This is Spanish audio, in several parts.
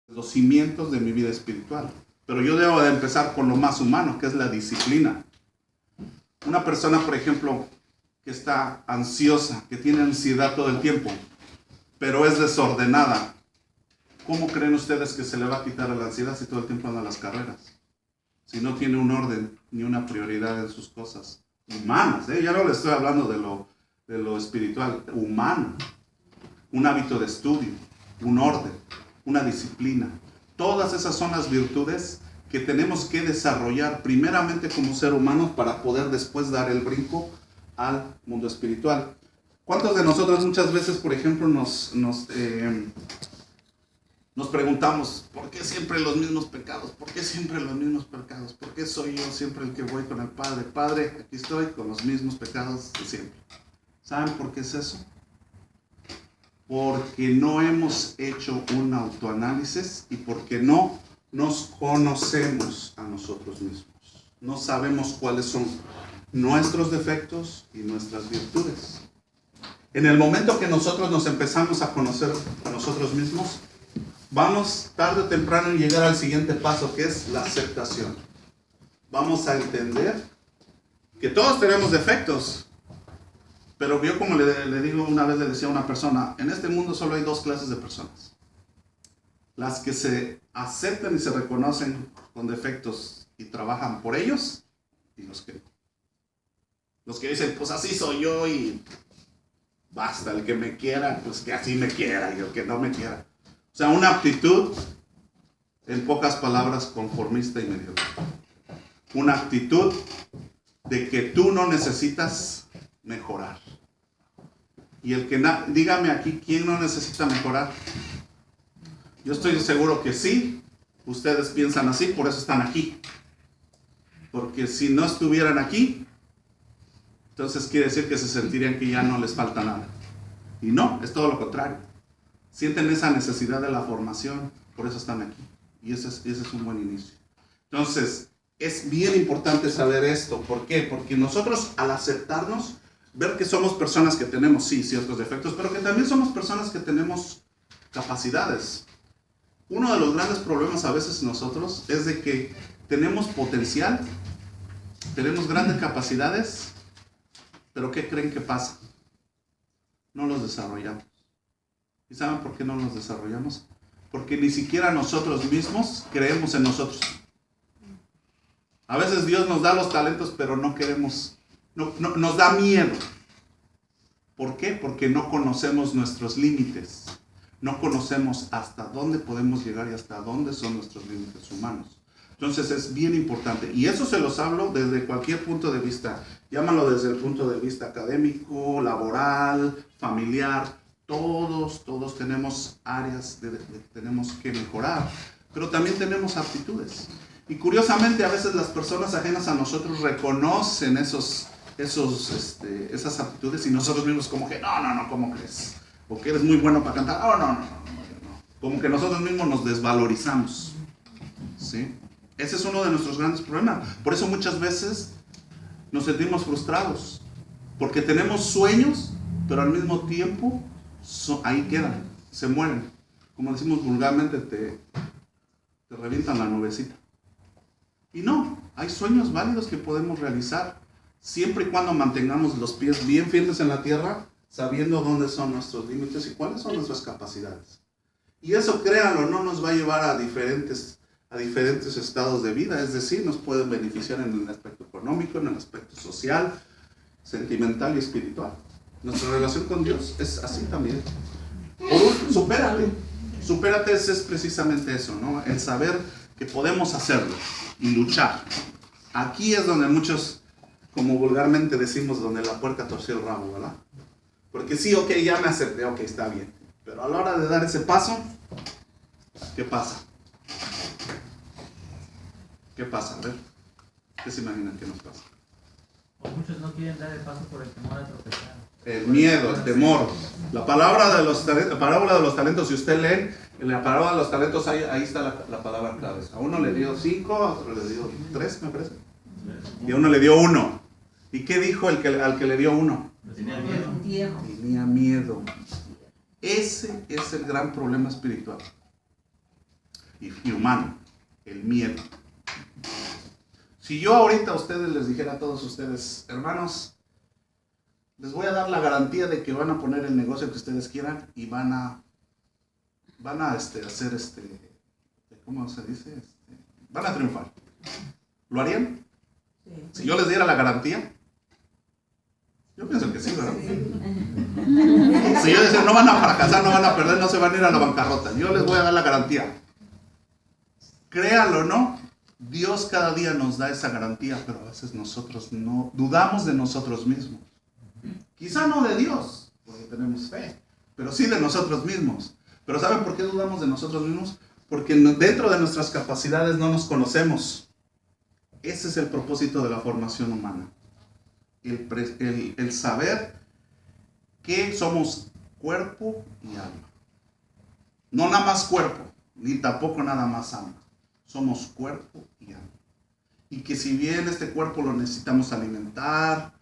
los cimientos de mi vida espiritual. Pero yo debo de empezar con lo más humano, que es la disciplina. Una persona, por ejemplo, que está ansiosa, que tiene ansiedad todo el tiempo, pero es desordenada, ¿cómo creen ustedes que se le va a quitar la ansiedad si todo el tiempo anda a las carreras? Si no tiene un orden ni una prioridad en sus cosas humanas, ya no le estoy hablando de lo espiritual, humano. Un hábito de estudio, un orden, una disciplina. Todas esas son las virtudes que tenemos que desarrollar primeramente como ser humanos para poder después dar el brinco al mundo espiritual. ¿Cuántos de nosotros muchas veces, por ejemplo, nos preguntamos, ¿por qué siempre los mismos pecados? ¿Por qué siempre los mismos pecados? ¿Por qué soy yo siempre el que voy con el Padre? Padre, aquí estoy con los mismos pecados de siempre. ¿Saben por qué es eso? Porque no hemos hecho un autoanálisis y porque no nos conocemos a nosotros mismos. No sabemos cuáles son nuestros defectos y nuestras virtudes. En el momento que nosotros nos empezamos a conocer a nosotros mismos, vamos tarde o temprano a llegar al siguiente paso, que es la aceptación. Vamos a entender que todos tenemos defectos, pero yo, como le digo, una vez le decía a una persona, en este mundo solo hay dos clases de personas. Las que se aceptan y se reconocen con defectos y trabajan por ellos, y los que no. Los que dicen, pues así soy yo y basta, el que me quiera, pues que así me quiera, y el que no me quiera. O sea, una actitud, en pocas palabras, conformista y mediocre. Una actitud de que tú no necesitas mejorar. Y el que dígame aquí, ¿quién no necesita mejorar? Yo estoy seguro que sí. Ustedes piensan así, por eso están aquí. Porque si no estuvieran aquí, entonces quiere decir que se sentirían que ya no les falta nada. Y no, es todo lo contrario. Sienten esa necesidad de la formación, por eso están aquí. Y ese es un buen inicio. Entonces, es bien importante saber esto. ¿Por qué? Porque nosotros, al aceptarnos, ver que somos personas que tenemos, sí, ciertos defectos, pero que también somos personas que tenemos capacidades. Uno de los grandes problemas a veces nosotros es de que tenemos potencial, tenemos grandes capacidades, pero ¿qué creen que pasa? No los desarrollamos. ¿Y saben por qué no los desarrollamos? Porque ni siquiera nosotros mismos creemos en nosotros. A veces Dios nos da los talentos, pero no queremos, nos da miedo. ¿Por qué? Porque no conocemos nuestros límites. No conocemos hasta dónde podemos llegar y hasta dónde son nuestros límites humanos. Entonces es bien importante. Y eso se los hablo desde cualquier punto de vista. Llámalo desde el punto de vista académico, laboral, familiar. Todos tenemos áreas que tenemos que mejorar. Pero también tenemos aptitudes. Y curiosamente a veces las personas ajenas a nosotros reconocen esas aptitudes y nosotros mismos como que, no, ¿cómo crees? O que eres muy bueno para cantar. Oh, no. Como que nosotros mismos nos desvalorizamos. ¿Sí? Ese es uno de nuestros grandes problemas. Por eso muchas veces nos sentimos frustrados. Porque tenemos sueños, pero al mismo tiempo ahí quedan, se mueren. Como decimos vulgarmente, te revientan la nubecita. Y no, hay sueños válidos que podemos realizar siempre y cuando mantengamos los pies bien firmes en la tierra, sabiendo dónde son nuestros límites y cuáles son nuestras capacidades. Y eso, créanlo, no nos va a llevar a diferentes estados de vida, es decir, nos pueden beneficiar en el aspecto económico, en el aspecto social, sentimental y espiritual. Nuestra relación con Dios es así también. Por último, supérate es precisamente eso, ¿no? El saber que podemos hacerlo y luchar. Aquí es donde muchos, como vulgarmente decimos, donde la puerca torció el rabo, ¿verdad? Porque sí, ok, ya me acepté, ok, está bien. Pero a la hora de dar ese paso, ¿qué pasa? ¿Qué pasa? A ver, ¿qué se imaginan que nos pasa? O muchos no quieren dar el paso por el temor a tropezar. El miedo, el temor. La parábola de los talentos, si usted lee, en la parábola de los talentos ahí está la palabra clave. A uno le dio 5, a otro le dio 3, me parece. Y a uno le dio 1. ¿Y qué dijo al que le dio 1? Tenía miedo. Tenía miedo. Ese es el gran problema espiritual. y humano, el miedo. Si yo ahorita a ustedes les dijera a todos ustedes, hermanos, les voy a dar la garantía de que van a poner el negocio que ustedes quieran y van a hacer ¿cómo se dice? Van a triunfar. ¿Lo harían? Sí. Si yo les diera la garantía, yo pienso que sí, ¿verdad? Si yo decía, no van a fracasar, no van a perder, no se van a ir a la bancarrota, yo les voy a dar la garantía. Créanlo o no, Dios cada día nos da esa garantía, pero a veces nosotros no dudamos de nosotros mismos. Quizá no de Dios, porque tenemos fe, pero sí de nosotros mismos. Pero ¿saben por qué dudamos de nosotros mismos? Porque dentro de nuestras capacidades no nos conocemos. Ese es el propósito de la formación humana. El saber que somos cuerpo y alma. No nada más cuerpo, ni tampoco nada más alma. Somos cuerpo y alma. Y que si bien este cuerpo lo necesitamos alimentar,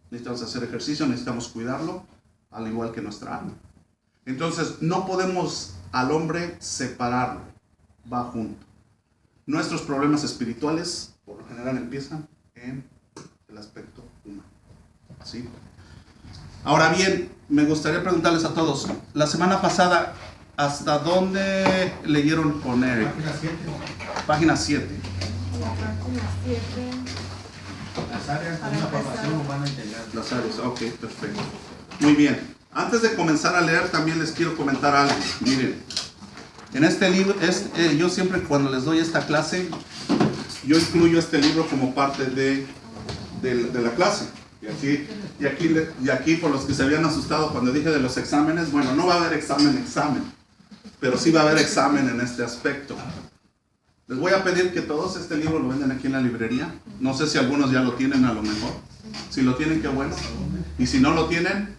necesitamos hacer ejercicio, necesitamos cuidarlo, al igual que nuestra alma. Entonces no podemos al hombre separarlo, va junto. Nuestros problemas espirituales por lo general empiezan en el aspecto humano. ¿Sí? Ahora bien, me gustaría preguntarles a todos, la semana pasada, ¿hasta dónde leyeron con Eric? Página 7. Página 7. La página 7. Las áreas de una formación humana integral. Las áreas, ok, perfecto. Muy bien. Antes de comenzar a leer, también les quiero comentar algo. Miren, en este libro, yo siempre cuando les doy esta clase, yo incluyo este libro como parte de la clase. Y aquí, por los que se habían asustado cuando dije de los exámenes, bueno, no va a haber examen, pero sí va a haber examen en este aspecto. Les voy a pedir que todos este libro lo venden aquí en la librería. No sé si algunos ya lo tienen a lo mejor. Si lo tienen, qué bueno. Y si no lo tienen,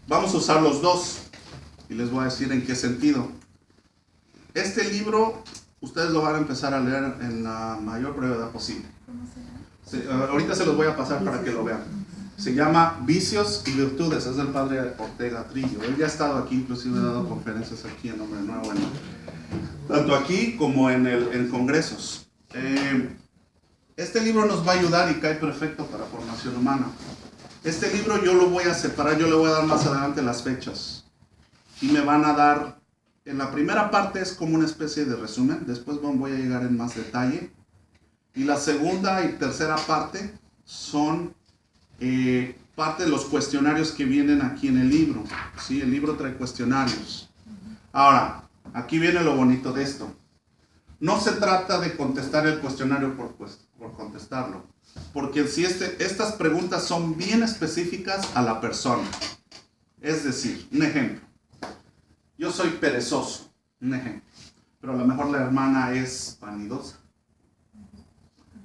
vamos a usar los dos. Y les voy a decir en qué sentido. Este libro, ustedes lo van a empezar a leer en la mayor brevedad posible. Ahorita se los voy a pasar para que lo vean. Se llama Vicios y Virtudes, es del padre Ortega Trillo. Él ya ha estado aquí, inclusive ha dado conferencias aquí en Hombre Nuevo, tanto aquí como en congresos. Este libro nos va a ayudar y cae perfecto para formación humana. Este libro yo lo voy a separar, yo le voy a dar más adelante las fechas. Y me van a dar, en la primera parte es como una especie de resumen, después voy a llegar en más detalle. Y la segunda y tercera parte son parte de los cuestionarios que vienen aquí en el libro. ¿Sí? El libro trae cuestionarios. Ahora, aquí viene lo bonito de esto. No se trata de contestar el cuestionario por contestarlo. Porque si estas preguntas son bien específicas a la persona. Es decir, un ejemplo. Yo soy perezoso, un ejemplo. Pero a lo mejor la hermana es vanidosa.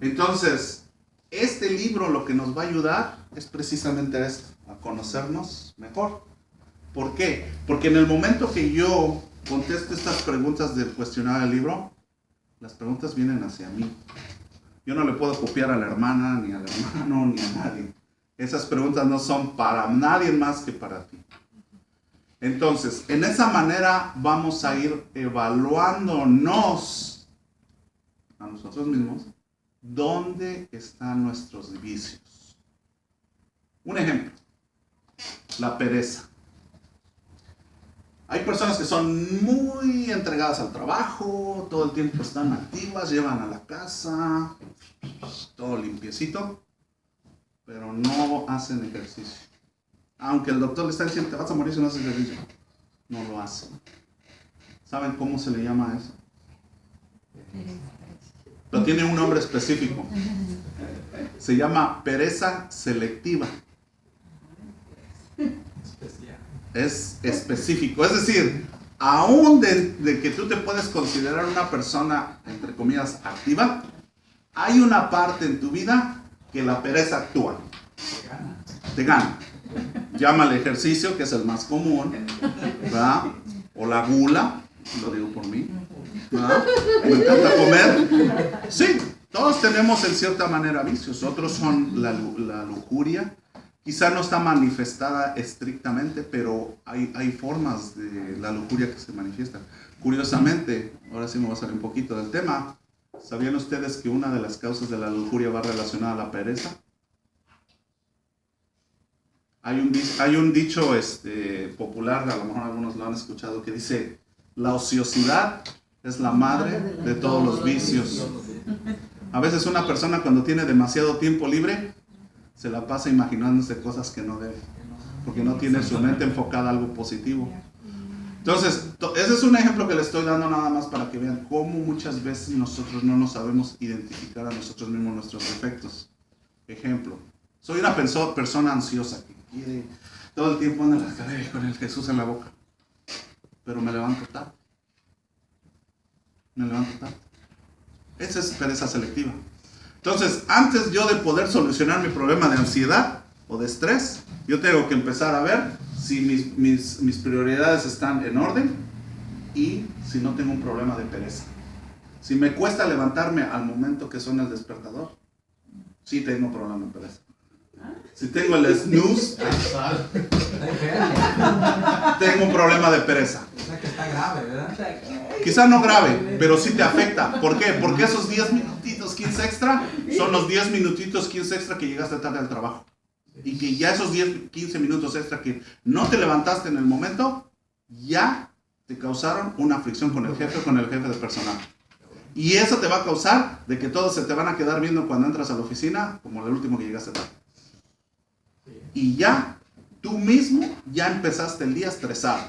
Entonces, este libro lo que nos va a ayudar es precisamente esto, a conocernos mejor. ¿Por qué? Porque en el momento que yo conteste estas preguntas del cuestionario del libro, las preguntas vienen hacia mí. Yo no le puedo copiar a la hermana, ni al hermano, ni a nadie. Esas preguntas no son para nadie más que para ti. Entonces, en esa manera vamos a ir evaluándonos a nosotros mismos. ¿Dónde están nuestros vicios? Un ejemplo, la pereza. Hay personas que son muy entregadas al trabajo, todo el tiempo están activas, llevan a la casa, todo limpiecito, pero no hacen ejercicio. Aunque el doctor le está diciendo, te vas a morir si no haces ejercicio, no lo hacen. ¿Saben cómo se le llama a eso? Pero tiene un nombre específico. Se llama pereza selectiva. Es específico. Es decir, aún de que tú te puedes considerar una persona, entre comillas, activa, hay una parte en tu vida que la pereza actúa. Te gana. Llámale ejercicio, que es el más común, ¿verdad? O la gula, lo digo por mí. ¿verdad? Me encanta comer. Sí, todos tenemos en cierta manera vicios. Otros son la lujuria. Quizá no está manifestada estrictamente, pero hay formas de la lujuria que se manifiestan. Curiosamente, ahora sí me voy a salir un poquito del tema. ¿Sabían ustedes que una de las causas de la lujuria va relacionada a la pereza? Hay un dicho popular, a lo mejor algunos lo han escuchado, que dice: la ociosidad es la madre de todos los vicios. A veces una persona, cuando tiene demasiado tiempo libre, se la pasa imaginándose cosas que no debe, porque no tiene su mente enfocada a algo positivo. Entonces, ese es un ejemplo que le estoy dando nada más para que vean cómo muchas veces nosotros no nos sabemos identificar a nosotros mismos nuestros defectos. Ejemplo: soy una persona ansiosa que quiere todo el tiempo andar con el Jesús en la boca, pero me levanto tarde. Esa es pereza selectiva. Entonces, antes yo de poder solucionar mi problema de ansiedad o de estrés, yo tengo que empezar a ver si mis prioridades están en orden y si no tengo un problema de pereza. Si me cuesta levantarme al momento que suena el despertador, sí tengo un problema de pereza. Si tengo el snooze, tengo un problema de pereza. O sea que está grave, ¿verdad? Quizá no grave, pero sí te afecta. ¿Por qué? Porque esos 10 minutitos, 15 extra, son los 10 minutitos, 15 extra que llegaste tarde al trabajo. Y que ya esos 10, 15 minutos extra que no te levantaste en el momento, ya te causaron una fricción con el jefe o con el jefe de personal. Y eso te va a causar de que todos se te van a quedar viendo cuando entras a la oficina como el último que llegaste tarde. Y ya, tú mismo, ya empezaste el día estresado.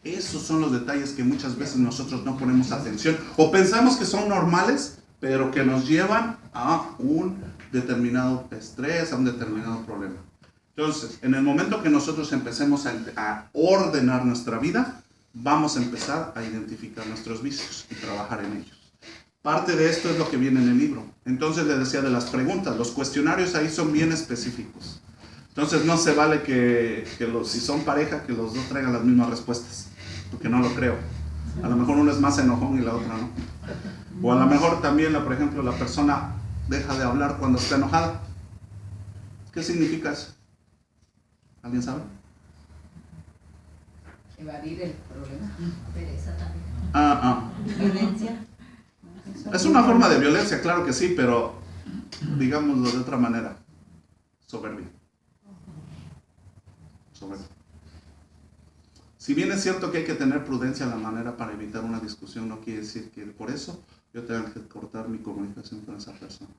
Esos son los detalles que muchas veces nosotros no ponemos atención o pensamos que son normales, pero que nos llevan a un determinado estrés, a un determinado problema. Entonces, en el momento que nosotros empecemos a ordenar nuestra vida, vamos a empezar a identificar nuestros vicios y trabajar en ellos. Parte de esto es lo que viene en el libro. Entonces le decía de las preguntas, los cuestionarios ahí son bien específicos. Entonces no se vale que si son pareja, que los dos traigan las mismas respuestas, porque no lo creo. A lo mejor uno es más enojón y la otra no. O a lo mejor también, por ejemplo, la persona deja de hablar cuando está enojada. ¿Qué significa eso? ¿Alguien sabe? Evadir el problema. Pereza también. Violencia. Es una forma de violencia, claro que sí, pero digámoslo de otra manera. Soberbia. Si bien es cierto que hay que tener prudencia en la manera para evitar una discusión, no quiere decir que por eso yo tenga que cortar mi comunicación con esa persona.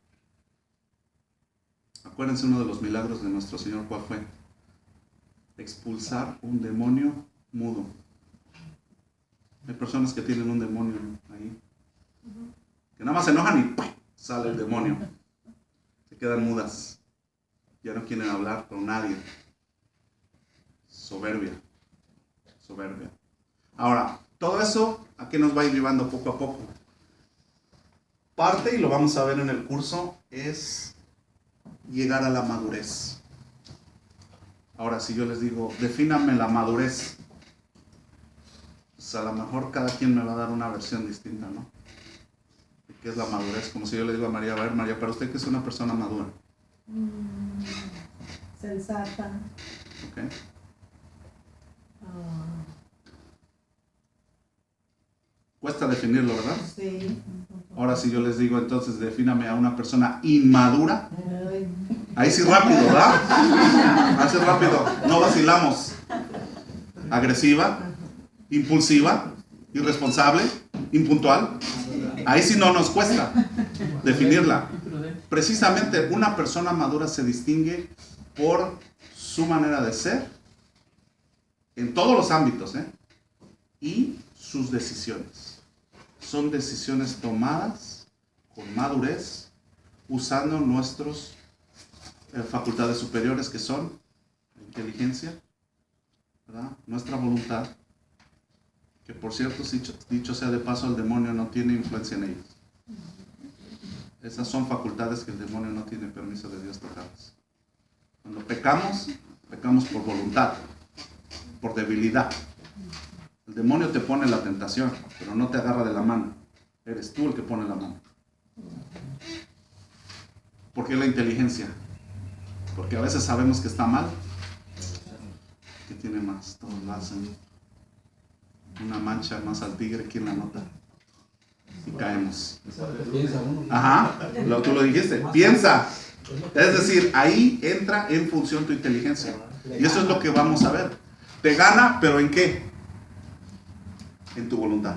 Acuérdense, uno de los milagros de nuestro Señor, ¿cuál fue? Expulsar un demonio mudo. Hay personas que tienen un demonio ahí, que nada más se enojan y ¡pum!, sale el demonio. Se quedan mudas. Ya no quieren hablar con nadie. Soberbia. Ahora, todo eso, ¿a qué nos va a ir llevando poco a poco? Parte, y lo vamos a ver en el curso, es llegar a la madurez. Ahora, si yo les digo, defíname la madurez, pues a lo mejor cada quien me va a dar una versión distinta, ¿no? ¿Qué es la madurez? Como si yo le digo a María, a ver, María, para usted, ¿qué es una persona madura? Sensata. ¿Ok? Cuesta definirlo, ¿verdad? Sí. Ahora si yo les digo, entonces, defíname a una persona inmadura. Ahí sí rápido, ¿verdad? Ahí sí rápido, no vacilamos. Agresiva, impulsiva, irresponsable, impuntual. Ahí sí no nos cuesta definirla. Precisamente una persona madura se distingue por su manera de ser en todos los ámbitos, y sus decisiones. Son decisiones tomadas con madurez, usando nuestras facultades superiores, que son la inteligencia, ¿verdad?, nuestra voluntad, que por cierto, dicho sea de paso, el demonio no tiene influencia en ellos. Esas son facultades que el demonio no tiene permiso de Dios tocarlas. Cuando pecamos por voluntad, por debilidad. El demonio te pone la tentación, pero no te agarra de la mano. Eres tú el que pone la mano. ¿Por qué la inteligencia? Porque a veces sabemos que está mal. ¿Qué tiene más? Todos lo hacen. una mancha más al tigre, ¿quién la nota? Y caemos. Eso es lo que piensa uno. Ajá, tú lo dijiste, piensa. Es decir, ahí entra en función tu inteligencia. Y eso es lo que vamos a ver. Te gana, pero ¿en qué? En tu voluntad.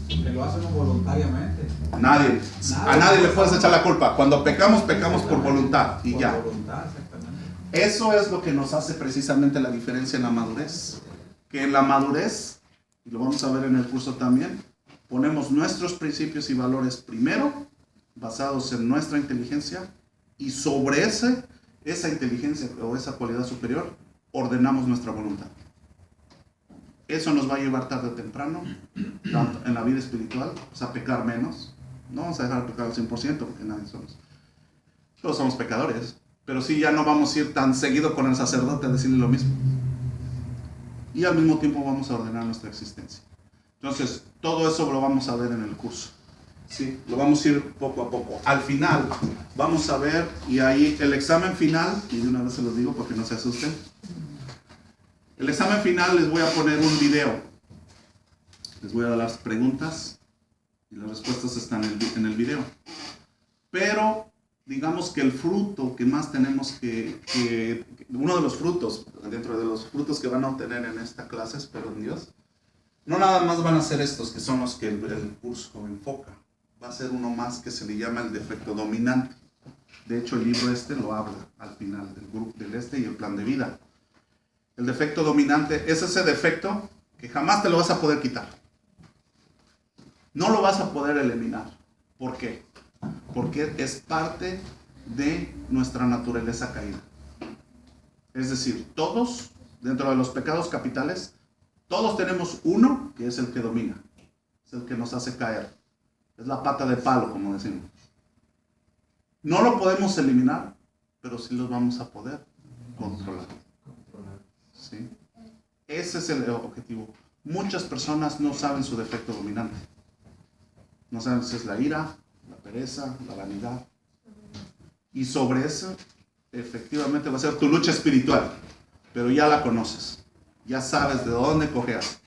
Sí, que lo hacemos voluntariamente. A nadie le puedes echar la culpa. Cuando pecamos, pecamos por voluntad y Por ya. voluntad, exactamente. Eso es lo que nos hace precisamente la diferencia en la madurez. Que en la madurez, y lo vamos a ver en el curso también, ponemos nuestros principios y valores primero, basados en nuestra inteligencia, y sobre esa inteligencia o esa cualidad superior, ordenamos nuestra voluntad. Eso nos va a llevar tarde o temprano, tanto en la vida espiritual, pues a pecar menos. No vamos a dejar de pecar al 100%, porque nadie somos. Todos somos pecadores, pero sí ya no vamos a ir tan seguido con el sacerdote a decirle lo mismo. Y al mismo tiempo vamos a ordenar nuestra existencia. Entonces, todo eso lo vamos a ver en el curso. ¿Sí? Lo vamos a ir poco a poco. Al final, vamos a ver, y ahí el examen final, y de una vez se los digo porque no se asusten. El examen final les voy a poner un video. Les voy a dar las preguntas y las respuestas están en el video. Pero, digamos que el fruto que más tenemos uno de los frutos, dentro de los frutos que van a obtener en esta clase, espero en Dios, no nada más van a ser estos que son los que el curso enfoca. Va a ser uno más que se le llama el defecto dominante. De hecho, el libro lo habla al final del grupo del y el plan de vida. El defecto dominante es ese defecto que jamás te lo vas a poder quitar. No lo vas a poder eliminar. ¿Por qué? Porque es parte de nuestra naturaleza caída. Es decir, todos, dentro de los pecados capitales, todos tenemos uno que es el que domina. Es el que nos hace caer. Es la pata de palo, como decimos. No lo podemos eliminar, pero sí lo vamos a poder controlar. ¿Sí? Ese es el objetivo. Muchas personas no saben su defecto dominante. No saben si es la ira, la pereza, la vanidad. Y sobre eso, efectivamente, va a ser tu lucha espiritual. Pero ya la conoces. Ya sabes de dónde cojeas.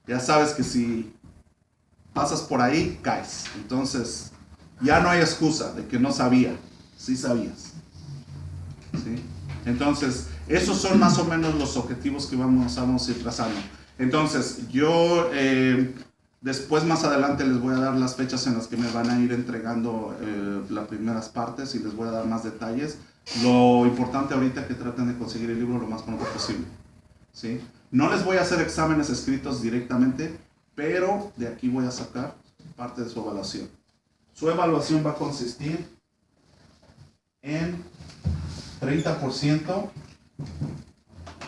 Ya sabes que si pasas por ahí, caes. Entonces, ya no hay excusa de que no sabía. Sí sabías. ¿Sí? Entonces, esos son más o menos los objetivos que vamos a ir trazando. Entonces, yo después, más adelante, les voy a dar las fechas en las que me van a ir entregando las primeras partes y les voy a dar más detalles. Lo importante ahorita es que traten de conseguir el libro lo más pronto posible. ¿Sí? No les voy a hacer exámenes escritos directamente, pero de aquí voy a sacar parte de su evaluación. Su evaluación va a consistir en 30%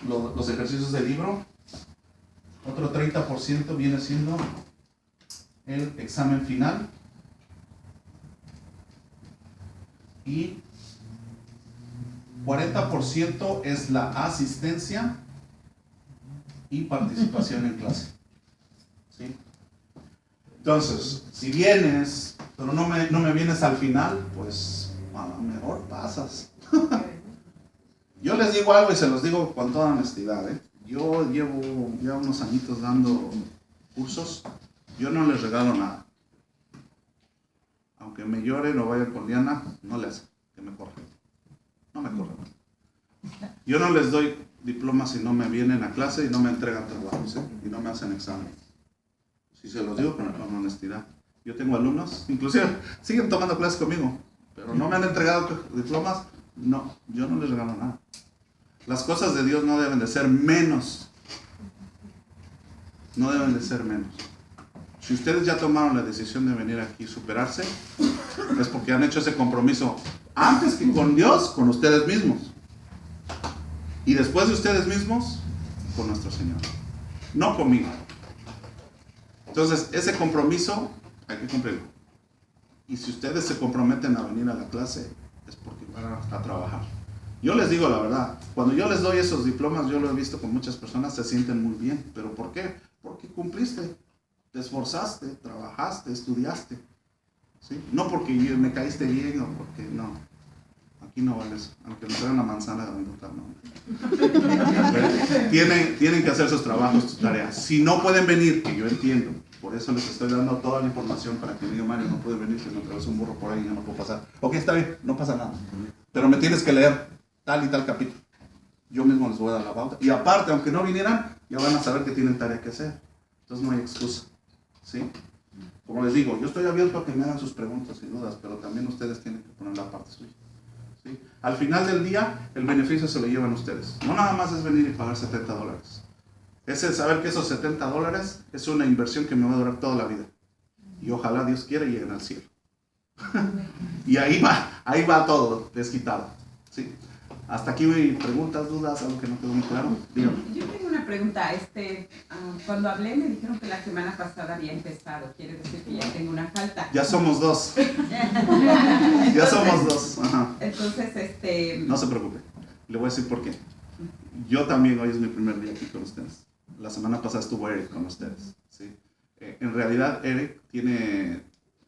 los ejercicios del libro, otro 30% viene siendo el examen final y 40% es la asistencia y participación en clase. ¿Sí? Entonces, si vienes, pero no me vienes al final, pues a lo mejor pasas. Yo les digo algo y se los digo con toda honestidad. Yo llevo ya unos añitos dando cursos, yo no les regalo nada. Aunque me lloren o vaya con Diana, no le hace que me corran. No me corran. Yo no les doy diplomas si no me vienen a clase y no me entregan trabajos, ¿sí? Y no me hacen examen. Si se los digo con honestidad. Yo tengo alumnos, inclusive siguen tomando clases conmigo, pero no me han entregado diplomas. No, yo no les regalo nada. Las cosas de Dios no deben de ser menos. No deben de ser menos. Si ustedes ya tomaron la decisión de venir aquí y superarse, es porque han hecho ese compromiso antes que con Dios, con ustedes mismos. Y después de ustedes mismos, con nuestro Señor. No conmigo. Entonces, ese compromiso hay que cumplirlo. Y si ustedes se comprometen a venir a la clase, es porque van a trabajar. Yo les digo la verdad, cuando yo les doy esos diplomas, yo lo he visto con muchas personas, se sienten muy bien. ¿Pero por qué? Porque cumpliste, te esforzaste, trabajaste, estudiaste. ¿Sí? No porque me caíste bien o porque no. Aquí no vale eso. Aunque me traigan una manzana de grandotar, no. Tienen que hacer sus trabajos, sus tareas. Si no pueden venir, que yo entiendo, por eso les estoy dando toda la información para que me digan, Mario, no puede venir, que me atravesó un burro por ahí y ya no puedo pasar. Ok, está bien, no pasa nada. Pero me tienes que leer tal y tal capítulo. Yo mismo les voy a dar la pauta. Y aparte, aunque no vinieran, ya van a saber que tienen tarea que hacer. Entonces no hay excusa. ¿Sí? Como les digo, yo estoy abierto a que me hagan sus preguntas y dudas, pero también ustedes tienen que poner la parte suya. ¿Sí? Al final del día, el beneficio se lo llevan ustedes. No nada más es venir y pagar $70. Es el saber que esos $70 es una inversión que me va a durar toda la vida. Y ojalá Dios quiera y lleguen al cielo. Y ahí va todo desquitado. ¿Sí? Hasta aquí preguntas, dudas, algo que no quedó muy claro. Dígame. Yo tengo una pregunta. Cuando hablé me dijeron que la semana pasada había empezado. Quiere decir que ya tengo una falta. Ya somos dos. Ya somos dos. Ajá. Entonces, No se preocupe. Le voy a decir por qué. Yo también hoy es mi primer día aquí con ustedes. La semana pasada estuvo Eric con ustedes. ¿Sí? En realidad, Eric tiene,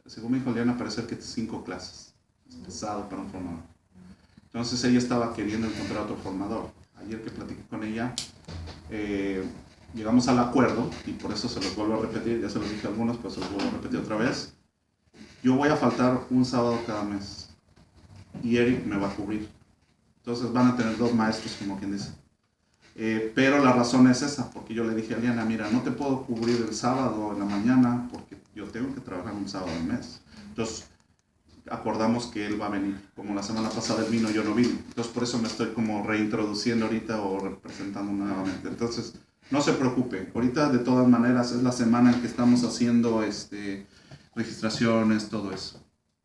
según me dijo Liana, parecer que 5 clases. Es pesado para un formador. Entonces ella estaba queriendo encontrar otro formador. Ayer que platiqué con ella, llegamos al acuerdo, y por eso se los vuelvo a repetir, ya se los dije a algunos, pero se los vuelvo a repetir otra vez. Yo voy a faltar un sábado cada mes, y Eric me va a cubrir. Entonces van a tener 2 maestros, como quien dice. Pero la razón es esa, porque yo le dije a Liana, mira, no te puedo cubrir el sábado en la mañana, porque yo tengo que trabajar un sábado al mes. Entonces, acordamos que él va a venir. Como la semana pasada él vino, yo no vine. Entonces por eso me estoy como reintroduciendo ahorita o representando nuevamente. Entonces no se preocupe. Ahorita de todas maneras es la semana en que estamos haciendo registraciones, todo eso.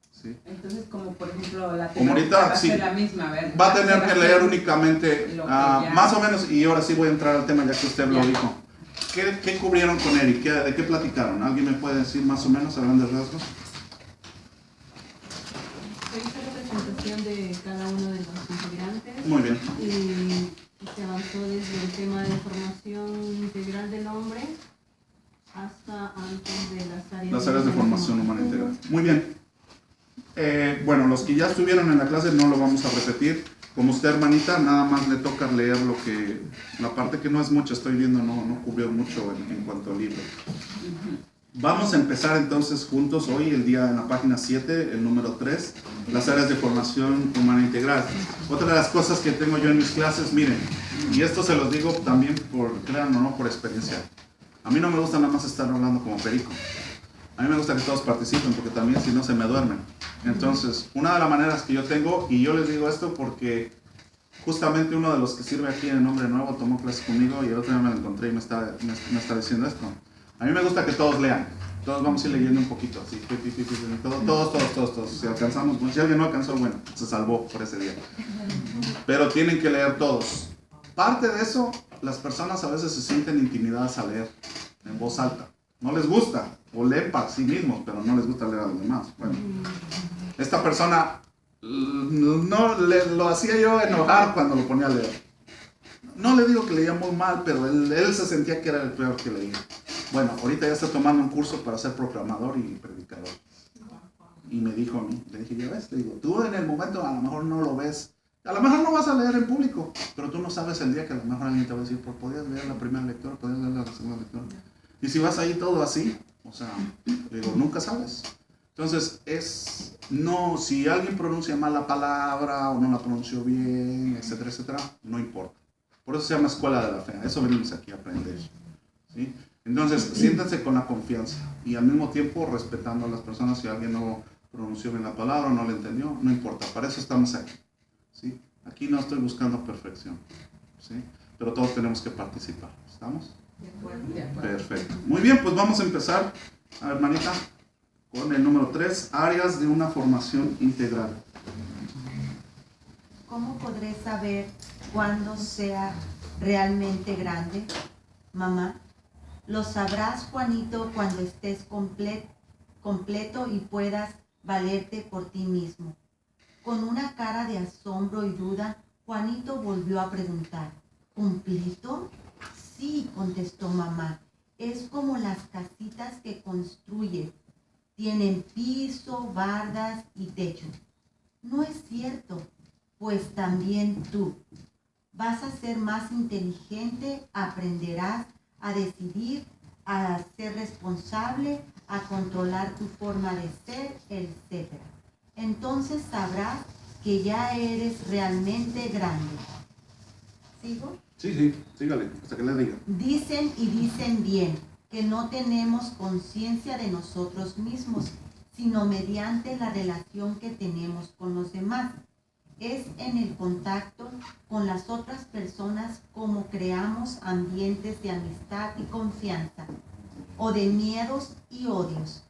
¿Sí? Entonces, como por ejemplo la como ahorita, va a sí, ser la misma, ¿verdad? va a tener que leer únicamente, ya... más o menos, y ahora sí voy a entrar al tema ya que usted lo dijo. ¿Qué cubrieron con Eric? ¿De qué platicaron? ¿Alguien me puede decir más o menos a grandes rasgos? Se hizo la presentación de cada uno de los integrantes. Muy bien. Y se avanzó desde el tema de formación integral del hombre hasta antes de las áreas de formación humana integral. Muy bien. Bueno, los que ya estuvieron en la clase no lo vamos a repetir. Como usted, hermanita, nada más le toca leer la parte que no es mucho, estoy viendo, no cubrió mucho en cuanto al libro. Vamos a empezar entonces juntos hoy, el día en la página 7, el número 3, las áreas de formación humana integral. Otra de las cosas que tengo yo en mis clases, miren, y esto se los digo también créanlo o no, por experiencia. A mí no me gusta nada más estar hablando como perico. A mí me gusta que todos participen, porque también si no se me duermen. Entonces, una de las maneras que yo tengo, y yo les digo esto porque justamente uno de los que sirve aquí en Hombre Nuevo tomó clases conmigo y el otro día me lo encontré y me está diciendo esto. A mí me gusta que todos lean. Todos vamos a ir leyendo un poquito, así. Todos. Si alcanzamos, si alguien no alcanzó, bueno, se salvó por ese día. Pero tienen que leer todos. Parte de eso, las personas a veces se sienten intimidadas a leer en voz alta. No les gusta, o leen para sí mismos, pero no les gusta leer a los demás. Bueno, esta persona lo hacía yo enojar cuando lo ponía a leer. No le digo que leía muy mal, pero él se sentía que era el peor que leía. Bueno, ahorita ya está tomando un curso para ser proclamador y predicador. Y me dijo a mí, le dije, ya ves, le digo, tú en el momento a lo mejor no lo ves. A lo mejor no vas a leer en público, pero tú no sabes el día que a lo mejor alguien te va a decir, pues podías leer la primera lectura, podías leer la segunda lectura. Y si vas ahí todo así, o sea, le digo, nunca sabes. Entonces, si alguien pronuncia mal la palabra o no la pronunció bien, etcétera, etcétera, no importa. Por eso se llama Escuela de la Fe. Eso venimos aquí a aprender. ¿Sí? Entonces, siéntanse con la confianza y al mismo tiempo respetando a las personas. Si alguien no pronunció bien la palabra o no la entendió, no importa. Para eso estamos aquí. ¿Sí? Aquí no estoy buscando perfección. ¿Sí? Pero todos tenemos que participar. ¿Estamos? De acuerdo. Perfecto. Muy bien, pues vamos a empezar, hermanita, con el número 3, áreas de una formación integral. ¿Cómo podré saber cuándo sea realmente grande, mamá? Lo sabrás, Juanito, cuando estés completo y puedas valerte por ti mismo. Con una cara de asombro y duda, Juanito volvió a preguntar, ¿completo? Sí, contestó mamá. Es como las casitas que construyes. Tienen piso, bardas y techo. No es cierto. pues también tú. Vas a ser más inteligente, aprenderás a decidir, a ser responsable, a controlar tu forma de ser, etc. Entonces sabrás que ya eres realmente grande. ¿Sigo? Sí, sígale, hasta que le diga. Dicen y dicen bien que no tenemos conciencia de nosotros mismos, sino mediante la relación que tenemos con los demás. Es en el contacto con las otras personas como creamos ambientes de amistad y confianza, o de miedos y odios.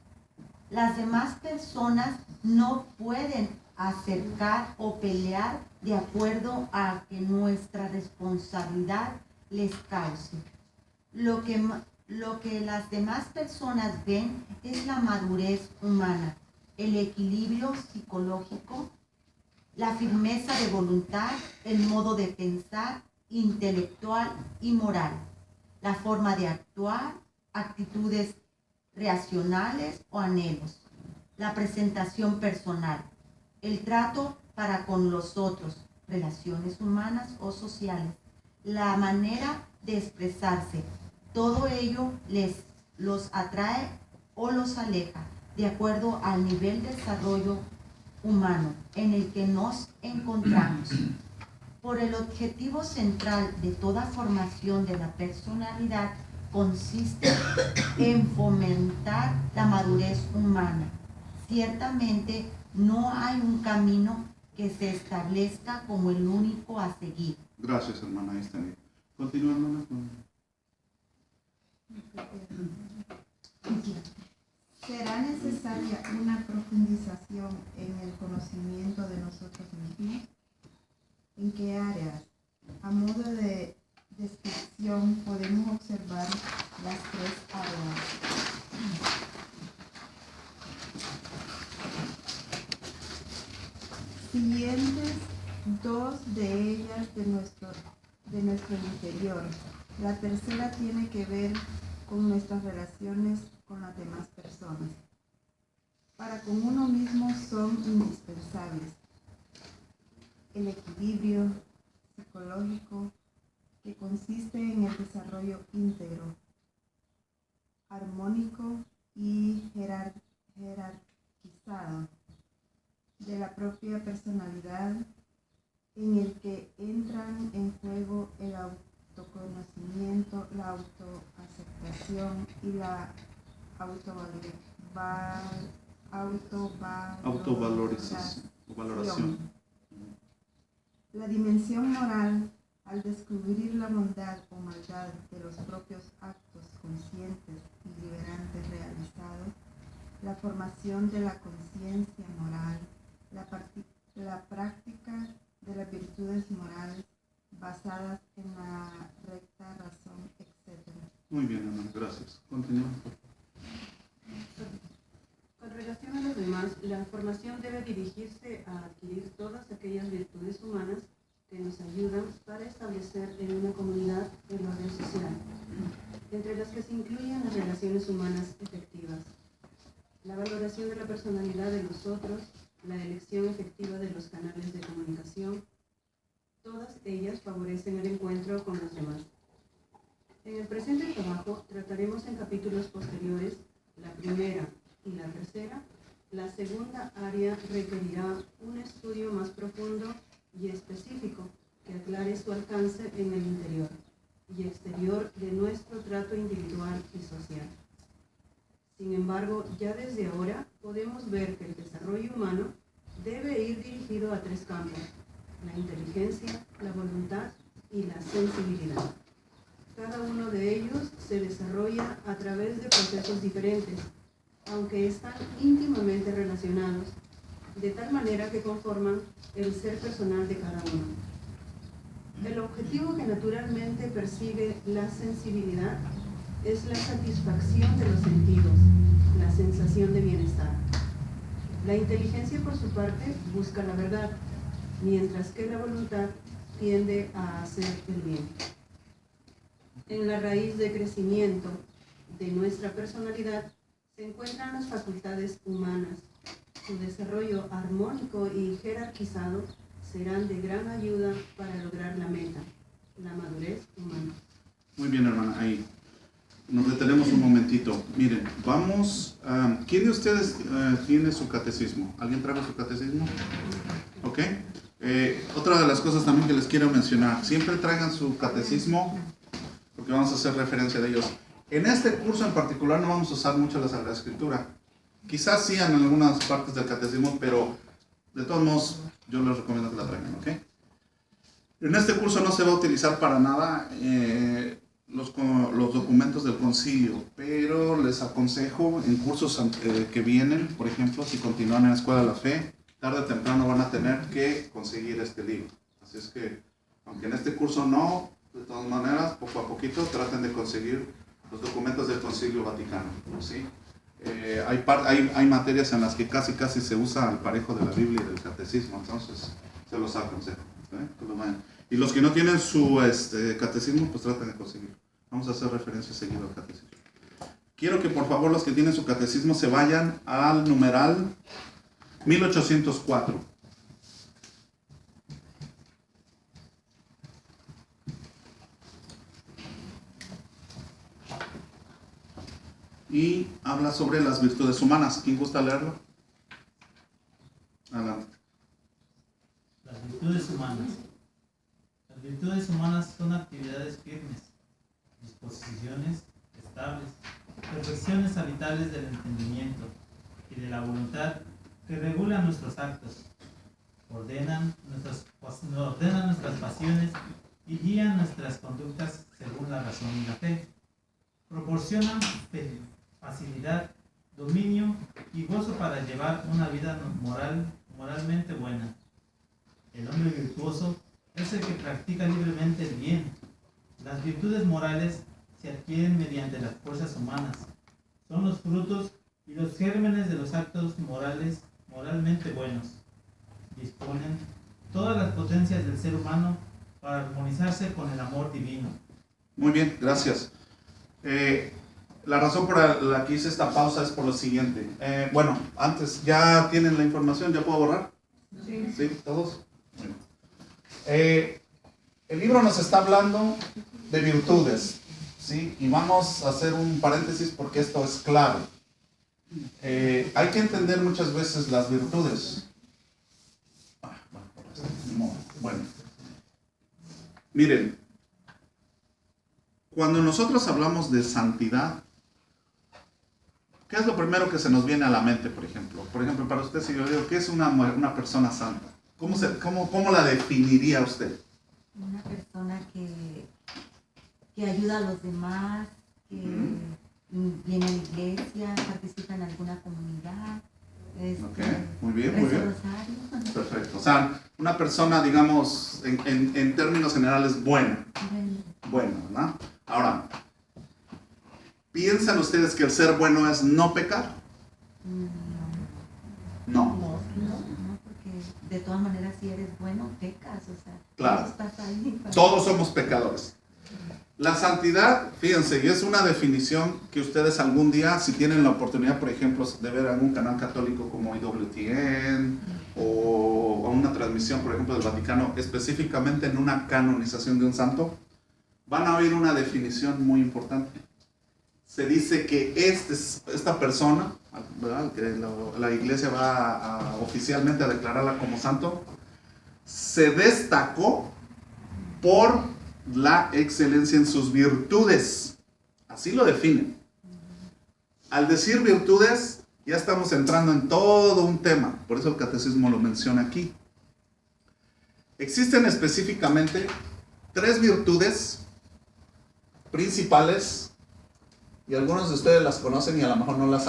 Las demás personas no pueden acercar o pelear de acuerdo a que nuestra responsabilidad les cause. Lo que las demás personas ven es la madurez humana, el equilibrio psicológico, la firmeza de voluntad, el modo de pensar intelectual y moral, la forma de actuar, actitudes reaccionales o anhelos, la presentación personal, el trato para con los otros, relaciones humanas o sociales, la manera de expresarse. Todo ello los atrae o los aleja de acuerdo al nivel de desarrollo humano en el que nos encontramos. Por el objetivo central de toda formación de la personalidad consiste en fomentar la madurez humana. Ciertamente no hay un camino que se establezca como el único a seguir. Gracias, hermana Esther. Continúa, hermana. ¿Será necesaria una profundización en el conocimiento de nosotros mismos? ¿En qué áreas? A modo de descripción podemos observar las tres áreas. Siguientes dos de ellas de nuestro interior. La tercera tiene que ver con nuestras relaciones con las demás personas. Para con uno mismo son indispensables el equilibrio psicológico, que consiste en el desarrollo íntegro, armónico y jerarquizado de la propia personalidad, en el que entran en juego el autoconocimiento, la autoaceptación y la autovaloración. La dimensión moral, al descubrir la bondad o maldad de los propios actos conscientes y liberantes realizados, la formación de la conciencia moral, la práctica de las virtudes morales basadas en la recta razón, etc. Muy bien, hermano, gracias. Continúa. Con relación a los demás, la formación debe dirigirse a adquirir todas aquellas virtudes humanas que nos ayudan para establecer en una comunidad el orden social, entre las que se incluyen las relaciones humanas efectivas, la valoración de la personalidad de los otros, la elección efectiva de los canales de comunicación. Todas ellas favorecen el encuentro con los demás. En el presente trabajo trataremos en capítulos posteriores la primera y la tercera. La segunda área requerirá un estudio más profundo y específico que aclare su alcance en el interior y exterior de nuestro trato individual y social. Sin embargo, ya desde ahora podemos ver que el desarrollo humano debe ir dirigido a tres campos: la inteligencia, la voluntad y la sensibilidad. Cada uno de ellos se desarrolla a través de procesos diferentes, aunque están íntimamente relacionados, de tal manera que conforman el ser personal de cada uno. El objetivo que naturalmente persigue la sensibilidad es la satisfacción de los sentidos, la sensación de bienestar. La inteligencia, por su parte, busca la verdad, mientras que la voluntad tiende a hacer el bien. En la raíz de crecimiento de nuestra personalidad se encuentran las facultades humanas. Su desarrollo armónico y jerarquizado serán de gran ayuda para lograr la meta, la madurez humana. Muy bien, hermana, ahí. Nos detenemos un momentito. Miren, vamos a... ¿Quién de ustedes tiene su catecismo? ¿Alguien trae su catecismo? ¿Ok? Otra de las cosas también que les quiero mencionar, siempre traigan su catecismo, porque vamos a hacer referencia de ellos. En este curso en particular no vamos a usar mucho la Sagrada Escritura. Quizás sí en algunas partes del catecismo, pero de todos modos yo les recomiendo que la traigan, ¿ok? En este curso no se va a utilizar para nada los documentos del concilio, pero les aconsejo en cursos que vienen, por ejemplo, si continúan en la Escuela de la Fe, tarde o temprano van a tener que conseguir este libro. Así es que, aunque en este curso no, de todas maneras, poco a poquito traten de conseguir los documentos del Concilio Vaticano, ¿sí? Hay materias en las que casi se usa el parejo de la Biblia y del catecismo, entonces se los aconsejo, ¿sí? Y los que no tienen su catecismo, pues traten de conseguirlo. Vamos a hacer referencia seguido al catecismo. Quiero que por favor los que tienen su catecismo se vayan al numeral 1804. Y habla sobre las virtudes humanas. ¿Quién gusta leerlo? Adelante. Las virtudes humanas. Las virtudes humanas son actividades firmes, disposiciones estables, perfecciones habitables del entendimiento y de la voluntad que regulan nuestros actos, ordenan nuestras pasiones y guían nuestras conductas según la razón y la fe. Proporcionan facilidad, dominio y gozo para llevar una vida moralmente buena. El hombre virtuoso es el que practica libremente el bien. Las virtudes morales se adquieren mediante las fuerzas humanas. Son los frutos y los gérmenes de los actos moralmente buenos. Disponen todas las potencias del ser humano para armonizarse con el amor divino. Muy bien, gracias. La razón por la que hice esta pausa es por lo siguiente. Bueno, antes, ¿ya tienen la información? ¿Ya puedo borrar? Sí. ¿Sí? ¿Todos? Bueno. El libro nos está hablando de virtudes, ¿sí? Y vamos a hacer un paréntesis porque esto es clave. Hay que entender muchas veces las virtudes. Bueno, miren, cuando nosotros hablamos de santidad, ¿qué es lo primero que se nos viene a la mente, por ejemplo? Por ejemplo, para usted, si yo digo, ¿qué es una persona santa? ¿Cómo la definiría usted? Una persona que ayuda a los demás, que viene a la iglesia, participa en alguna comunidad. Ok, muy bien. Rosario. Perfecto. O sea, una persona, digamos, en términos generales, buena. Bueno, ¿verdad? Ahora, ¿piensan ustedes que el ser bueno es no pecar? No. No, porque de todas maneras si eres bueno, pecas, o sea, Claro. estás ahí. Todos somos pecadores. La santidad, fíjense, y es una definición que ustedes algún día, si tienen la oportunidad, por ejemplo, de ver algún canal católico como IWTN o una transmisión, por ejemplo, del Vaticano, específicamente en una canonización de un santo, van a oír una definición muy importante. Se dice que esta persona, ¿verdad?, que la iglesia va oficialmente a declararla como santo, se destacó por la excelencia en sus virtudes. Así lo definen. Al decir virtudes, ya estamos entrando en todo un tema. Por eso el catecismo lo menciona aquí. Existen específicamente 3 virtudes principales, y algunos de ustedes las conocen y a lo mejor no lo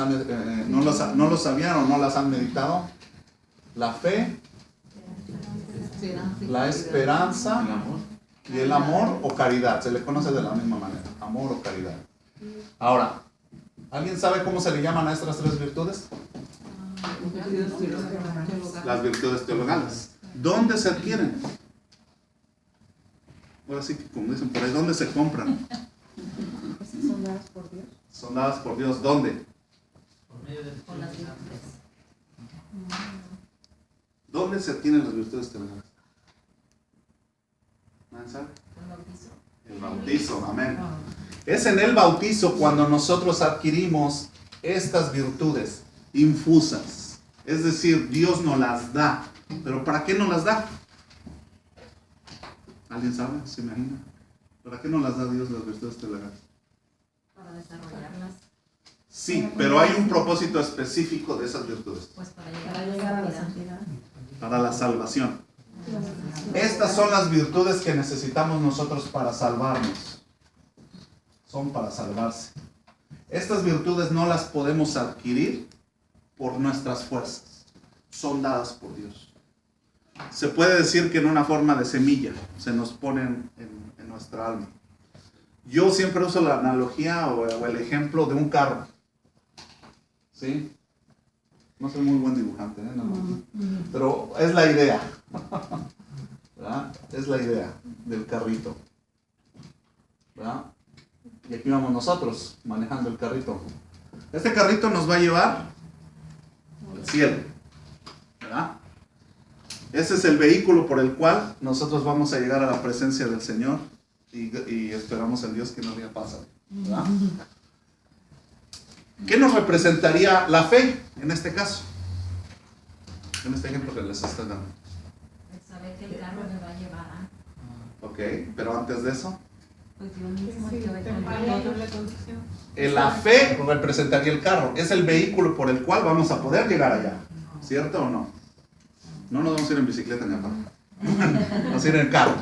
sabían o no las han meditado. La fe, la esperanza y el amor o caridad. Se le conoce de la misma manera, amor o caridad. Ahora, ¿alguien sabe cómo se le llaman a estas 3 virtudes? Las virtudes teologales. ¿Dónde se adquieren? Ahora sí que, como dicen por ahí, ¿dónde se compran? Son dadas por Dios. Son dadas por Dios. ¿Dónde? Por medio del Con las Espíritu Santo. virtudes. ¿Dónde se adquieren las virtudes teologales? ¿Alguien sabe? El bautizo. El bautizo, amén. Es en el bautizo cuando nosotros adquirimos estas virtudes infusas. Es decir, Dios nos las da. ¿Pero para qué nos las da? ¿Alguien sabe? ¿Se imagina? ¿Para qué nos las da Dios las virtudes teologales? Para desarrollarlas. Sí, pero hay un propósito específico de esas virtudes. Pues para Para llegar a la santidad. Para la salvación. Estas son las virtudes que necesitamos nosotros para salvarnos. Son para salvarse. Estas virtudes no las podemos adquirir por nuestras fuerzas. Son dadas por Dios. Se puede decir que en una forma de semilla se nos ponen en nuestra alma. Yo siempre uso la analogía o el ejemplo de un carro. ¿Sí? No soy muy buen dibujante, ¿eh? No. Pero es la idea. ¿Verdad? Es la idea del carrito. ¿Verdad? Y aquí vamos nosotros manejando el carrito. Este carrito nos va a llevar al cielo. ¿Verdad? Ese es el vehículo por el cual nosotros vamos a llegar a la presencia del Señor y esperamos en Dios que no nos pase. ¿Verdad? ¿Qué nos representaría la fe en este caso? En este ejemplo que les estoy dando. El saber que el carro me va a llevar a... Ok, pero antes de eso, Pues Dios mismo Sí, te va a temprano llevar. la condición. la fe representaría el carro. Es el vehículo por el cual vamos a poder llegar allá. ¿Cierto o no? No nos vamos a ir en bicicleta ni a pata. Vamos a ir en carro.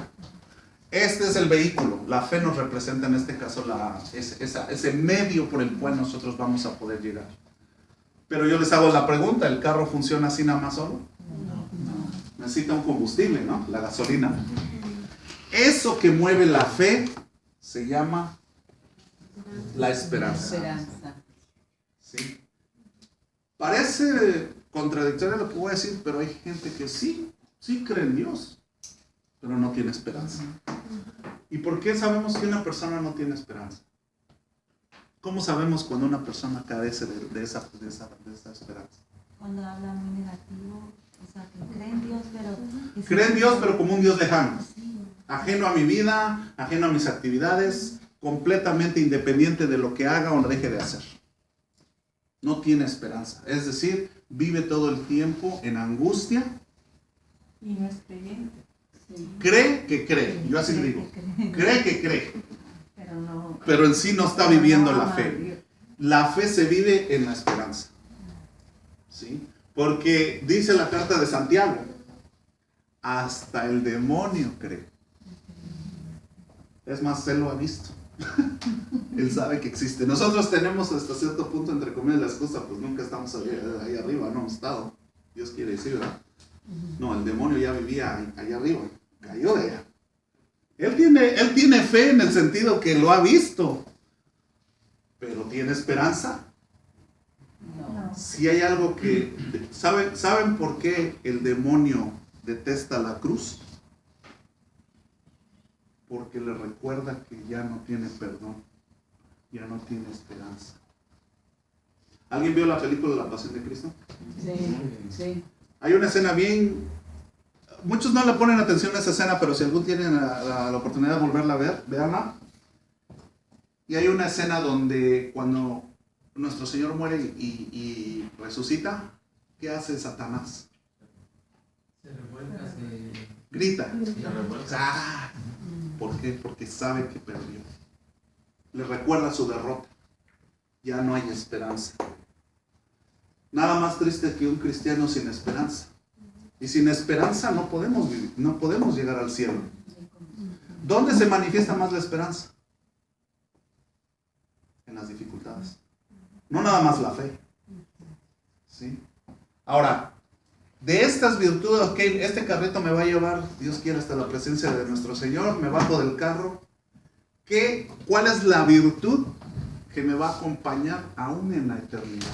Este es el vehículo. La fe nos representa en este caso ese medio por el cual nosotros vamos a poder llegar. Pero yo les hago la pregunta, ¿el carro funciona así nada más solo? No. Necesita un combustible, ¿no? La gasolina. Eso que mueve la fe se llama la esperanza. Esperanza. ¿Sí? Parece contradictorio lo que voy a decir, pero hay gente que sí cree en Dios, pero no tiene esperanza. ¿Y por qué sabemos que una persona no tiene esperanza? ¿Cómo sabemos cuando una persona carece de esa esperanza? Cuando habla muy negativo, o sea, que cree en Dios, pero... Cree en Dios, pero como un Dios lejano. Sí. Ajeno a mi vida, ajeno a mis actividades, completamente independiente de lo que haga o deje de hacer. No tiene esperanza. Es decir, vive todo el tiempo en angustia. Y no es creyente. Cree que cree. Yo así le digo. Cree que cree. Pero no. Pero en sí no está viviendo no la ama a fe. Dios. La fe se vive en la esperanza. ¿Sí? Porque dice la carta de Santiago, hasta el demonio cree. Es más, él lo ha visto. Él sabe que existe. Nosotros tenemos hasta cierto punto, entre comillas, la excusa, pues nunca estamos ahí arriba, no hemos estado. Dios quiere decir, ¿verdad? No, el demonio ya vivía allá arriba, cayó de allá. Él tiene fe en el sentido que lo ha visto, pero ¿tiene esperanza? No. Si hay algo que... ¿Saben por qué el demonio detesta la cruz? Porque le recuerda que ya no tiene perdón, ya no tiene esperanza. ¿Alguien vio la película La Pasión de Cristo? Sí, sí. Hay una escena bien... Muchos no le ponen atención a esa escena, pero si algún tiene la oportunidad de volverla a ver, véanla. Y hay una escena donde cuando nuestro Señor muere y resucita, ¿qué hace Satanás? Se revuelca, se... Grita. se revuelca. ¡Ah! ¿Por qué? Porque sabe que perdió. Le recuerda su derrota. Ya no hay esperanza. Nada más triste que un cristiano sin esperanza. Y sin esperanza no podemos vivir, no podemos llegar al cielo. ¿Dónde se manifiesta más la esperanza? En las dificultades. No nada más la fe. ¿Sí? Ahora, de estas virtudes, ok, este carrito me va a llevar, Dios quiere, hasta la presencia de nuestro Señor, me bajo del carro. ¿Cuál es la virtud que me va a acompañar aún en la eternidad?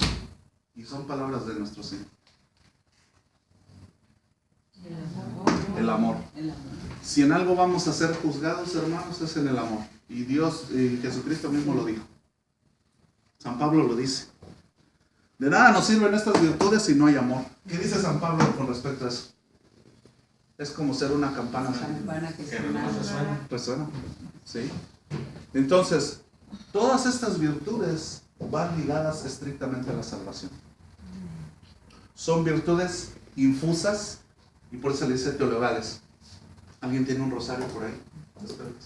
Y son palabras de nuestro Señor. El amor. El amor. Si en algo vamos a ser juzgados, hermanos, es en el amor. Y Dios, Jesucristo mismo lo dijo. San Pablo lo dice. De nada nos sirven estas virtudes si no hay amor. ¿Qué dice San Pablo con respecto a eso? Es como ser una campana. Campana que Que suena. no resuena. Resuena, ¿sí? Entonces, todas estas virtudes van ligadas estrictamente a la salvación. Son virtudes infusas y por eso se le dice teologales. ¿Alguien tiene un rosario por ahí? Espero que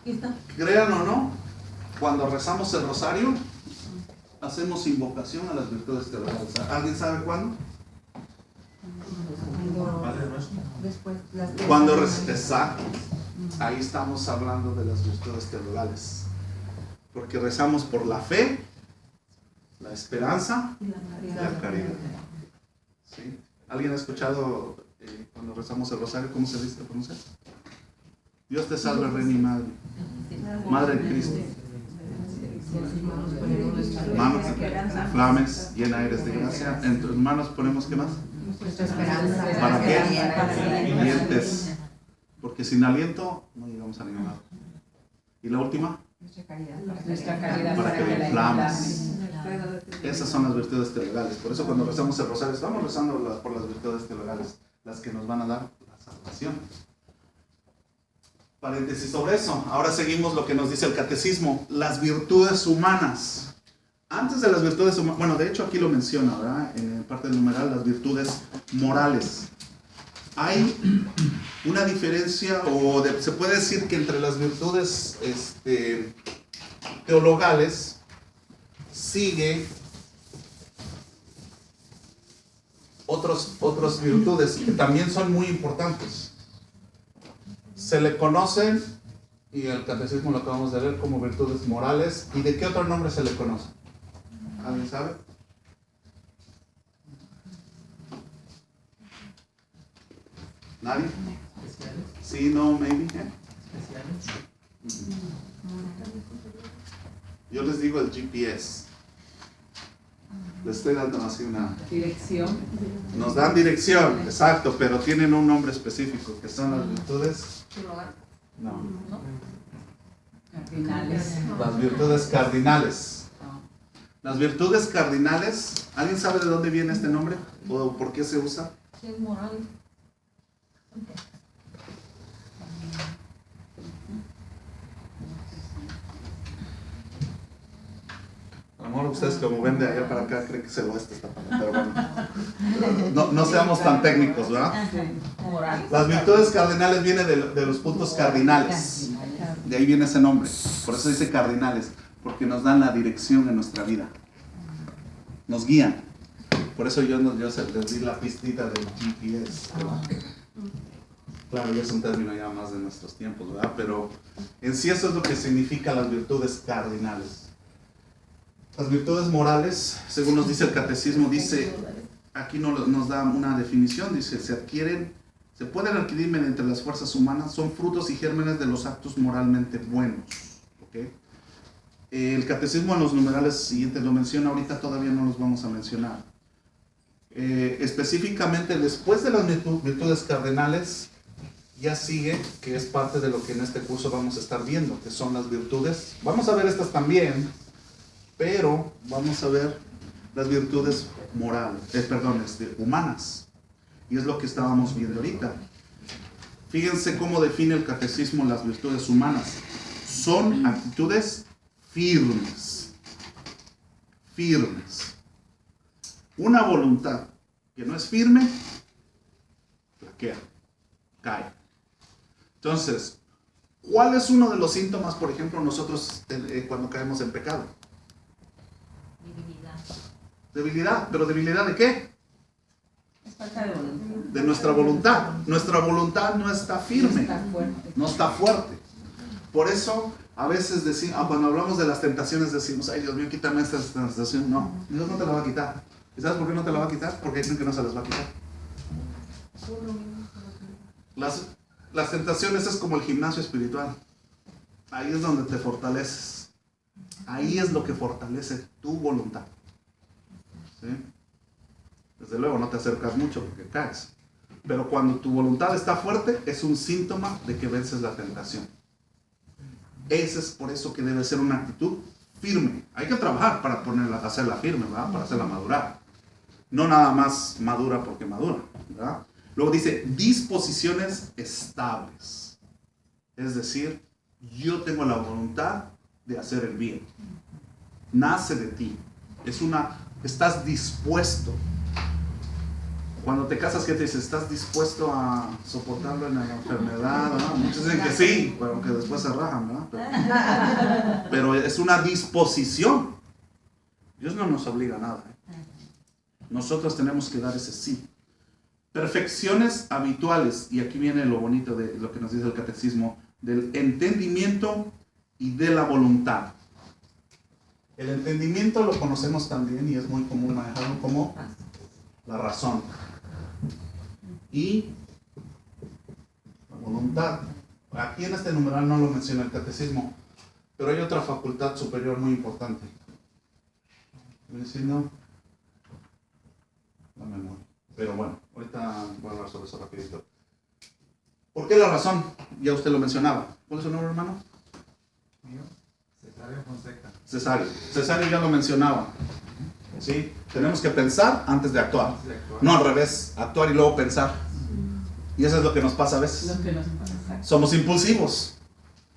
sí. Crean o no, cuando rezamos el rosario, hacemos invocación a las virtudes teologales. ¿Alguien sabe cuándo? Padre nuestro. Después las Exacto. Ahí estamos hablando de las virtudes teologales. Porque rezamos por la fe, la esperanza y la caridad. ¿Sí? ¿Alguien ha escuchado cuando rezamos el rosario cómo se dice pronuncia? Dios te salve, Reina y Madre. Madre de Cristo. Manos flames, llena eres de gracia. En tus manos ponemos ¿qué más? ¿Para qué? Dientes. Porque sin aliento no llegamos a ningún lado. ¿Y la última? Nuestra caridad Para que la inflames. Esas son las virtudes teologales. Por eso cuando rezamos el rosario estamos rezando por las virtudes teologales, las que nos van a dar la salvación. Paréntesis sobre eso. Ahora seguimos lo que nos dice el catecismo. Las virtudes humanas. Antes de las virtudes humanas, bueno, de hecho aquí lo menciona, ¿verdad? En parte del numeral, las virtudes morales. Hay una diferencia, se puede decir que entre las virtudes teologales sigue otras virtudes que también son muy importantes. Se le conocen, y el catecismo lo acabamos de leer, como virtudes morales. ¿Y de qué otro nombre se le conoce? ¿Alguien sabe? ¿Nadie? Especiales. Sí, no, maybe. Especiales. Yo les digo el GPS. Les estoy dando así una... Dirección. Nos dan dirección, exacto, pero tienen un nombre específico, que son las virtudes... No, Cardinales. las virtudes cardinales. Las virtudes cardinales, ¿alguien sabe de dónde viene este nombre? ¿O por qué se usa? Sí, es moral. A lo mejor ustedes como ven de allá para acá creen que es el oeste esta palabra, pero bueno. No seamos tan técnicos, ¿verdad? Moral. Las virtudes cardinales vienen de los puntos cardinales. De ahí viene ese nombre. Por eso dice cardinales, porque nos dan la dirección en nuestra vida. Nos guían. Por eso yo les di la pistita del GPS, ¿verdad? Claro, ya es un término ya más de nuestros tiempos, ¿verdad? Pero en sí eso es lo que significa las virtudes cardinales. Las virtudes morales, según nos dice el catecismo, dice, aquí nos da una definición, dice, se pueden adquirir mediante las fuerzas humanas, son frutos y gérmenes de los actos moralmente buenos. ¿Okay? El catecismo en los numerales siguientes lo menciona, ahorita todavía no los vamos a mencionar. Específicamente después de las virtudes cardinales, ya sigue, que es parte de lo que en este curso vamos a estar viendo, que son las virtudes. Vamos a ver estas también, pero vamos a ver las virtudes humanas. Y es lo que estábamos viendo ahorita. Fíjense cómo define el catecismo las virtudes humanas. Son actitudes firmes. Firmes. Una voluntad que no es firme, flaquea, cae. Entonces, ¿cuál es uno de los síntomas, por ejemplo, nosotros cuando caemos en pecado? Divinidad. Debilidad. ¿Pero debilidad de qué? Es falta de voluntad. De nuestra voluntad. Nuestra voluntad no está firme. No está fuerte. No está fuerte. Por eso, a veces cuando hablamos de las tentaciones decimos, ay Dios mío, quítame esta tentación. No, Dios no te la va a quitar. ¿Y sabes por qué no te la va a quitar? Porque dicen que no se las va a quitar. Las tentaciones es como el gimnasio espiritual. Ahí es donde te fortaleces. Ahí es lo que fortalece tu voluntad. ¿Sí? Desde luego no te acercas mucho porque caes. Pero cuando tu voluntad está fuerte, es un síntoma de que vences la tentación. Ese es por eso que debe ser una actitud firme. Hay que trabajar para hacerla firme, ¿verdad? Para hacerla madurar. No nada más madura porque madura, ¿verdad? Luego dice disposiciones estables. Es decir, yo tengo la voluntad de hacer el bien. Nace de ti. Estás dispuesto. Cuando te casas, ¿qué te dice? ¿Estás dispuesto a soportarlo en la enfermedad? ¿No? Muchos dicen que sí, pero aunque después se rajan, ¿verdad? Pero es una disposición. Dios no nos obliga a nada. Nosotros tenemos que dar ese sí. Perfecciones habituales, y aquí viene lo bonito de lo que nos dice el catecismo, del entendimiento y de la voluntad. El entendimiento lo conocemos también y es muy común manejarlo como la razón. Y la voluntad. Aquí en este numeral no lo menciona el catecismo, pero hay otra facultad superior muy importante. ¿Me diciendo? La memoria. Pero bueno, ahorita voy a hablar sobre eso rapidito. ¿Por qué la razón? Ya usted lo mencionaba. ¿Cuál es su nombre, hermano? Mío, Cesario Fonseca. Cesario ya lo mencionaba. ¿Sí? Tenemos que pensar antes de actuar. No al revés, actuar y luego pensar. Y eso es lo que nos pasa a veces. Lo que nos pasa. Somos impulsivos.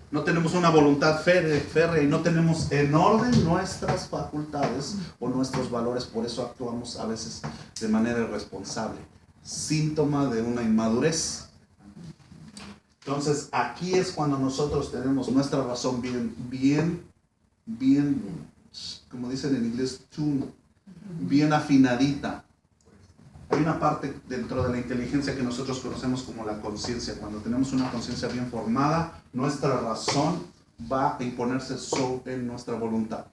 No tenemos una voluntad férrea y no tenemos en orden nuestras facultades o nuestros valores. Por eso actuamos a veces de manera irresponsable. Síntoma de una inmadurez. Entonces, aquí es cuando nosotros tenemos nuestra razón bien, como dicen en inglés, bien afinadita. Hay una parte dentro de la inteligencia que nosotros conocemos como la conciencia. Cuando tenemos una conciencia bien formada, nuestra razón va a imponerse sobre nuestra voluntad.